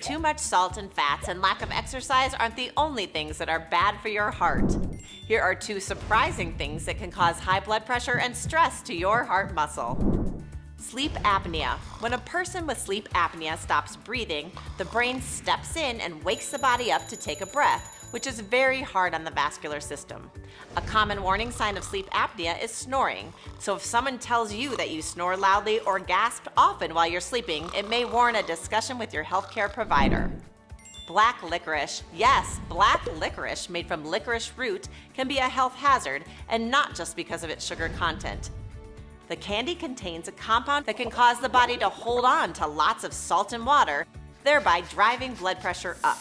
too much salt and fats and lack of exercise aren't the only things that are bad for your heart. Here are 2 surprising things that can cause high blood pressure and stress to your heart muscle. Sleep apnea. When a person with sleep apnea stops breathing, the brain steps in and wakes the body up to take a breath, which is very hard on the vascular system. A common warning sign of sleep apnea is snoring. So if someone tells you that you snore loudly or gasp often while you're sleeping, it may warrant a discussion with your healthcare provider. Black licorice. Yes, black licorice made from licorice root can be a health hazard, and not just because of its sugar content. The candy contains a compound that can cause the body to hold on to lots of salt and water, thereby driving blood pressure up.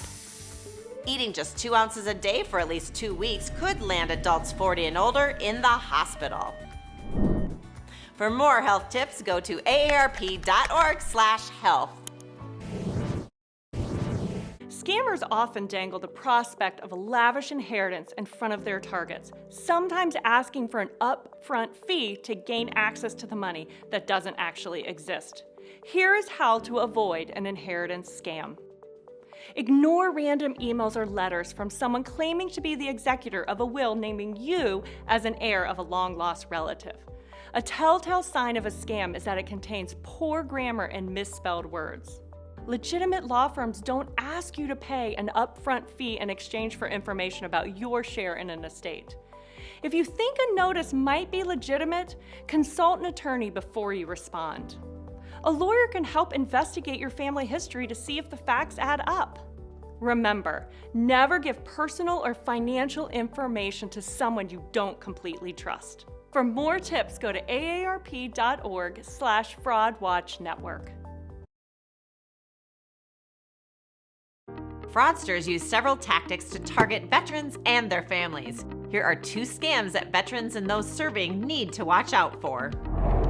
Eating just 2 ounces a day for at least 2 weeks could land adults 40 and older in the hospital. For more health tips, go to aarp.org/health. Scammers often dangle the prospect of a lavish inheritance in front of their targets, sometimes asking for an upfront fee to gain access to the money that doesn't actually exist. Here is how to avoid an inheritance scam. Ignore random emails or letters from someone claiming to be the executor of a will naming you as an heir of a long-lost relative. A telltale sign of a scam is that it contains poor grammar and misspelled words. Legitimate law firms don't ask you to pay an upfront fee in exchange for information about your share in an estate. If you think a notice might be legitimate, consult an attorney before you respond. A lawyer can help investigate your family history to see if the facts add up. Remember, never give personal or financial information to someone you don't completely trust. For more tips, go to aarp.org/fraudwatchnetwork. Fraudsters use several tactics to target veterans and their families. Here are 2 scams that veterans and those serving need to watch out for.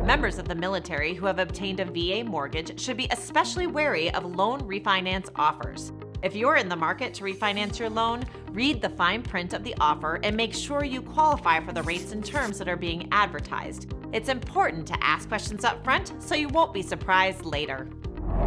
Members of the military who have obtained a VA mortgage should be especially wary of loan refinance offers. If you're in the market to refinance your loan, read the fine print of the offer and make sure you qualify for the rates and terms that are being advertised. It's important to ask questions up front so you won't be surprised later.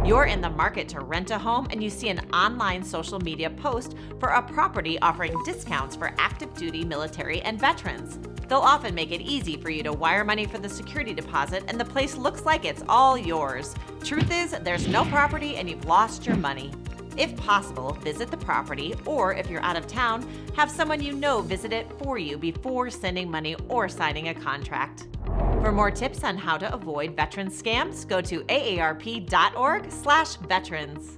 You're in the market to rent a home and you see an online social media post for a property offering discounts for active duty military and veterans. They'll often make it easy for you to wire money for the security deposit and the place looks like it's all yours. Truth is, there's no property and you've lost your money. If possible, visit the property, or if you're out of town, have someone you know visit it for you before sending money or signing a contract. For more tips on how to avoid veteran scams, go to aarp.org/veterans.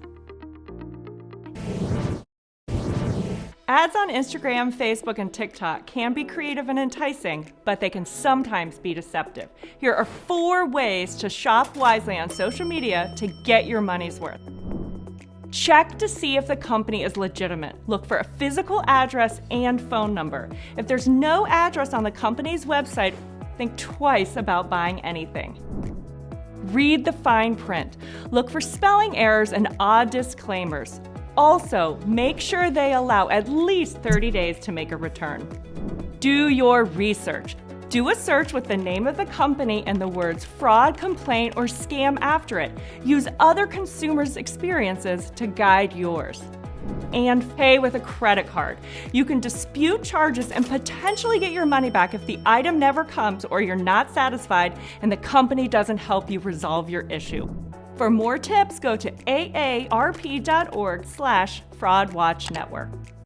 Ads on Instagram, Facebook, and TikTok can be creative and enticing, but they can sometimes be deceptive. Here are 4 ways to shop wisely on social media to get your money's worth. Check to see if the company is legitimate. Look for a physical address and phone number. If there's no address on the company's website, think twice about buying anything. Read the fine print. Look for spelling errors and odd disclaimers. Also, make sure they allow at least 30 days to make a return. Do your research. Do a search with the name of the company and the words fraud, complaint, or scam after it. Use other consumers' experiences to guide yours. And pay with a credit card. You can dispute charges and potentially get your money back if the item never comes or you're not satisfied and the company doesn't help you resolve your issue. For more tips, go to aarp.org/fraudwatchnetwork.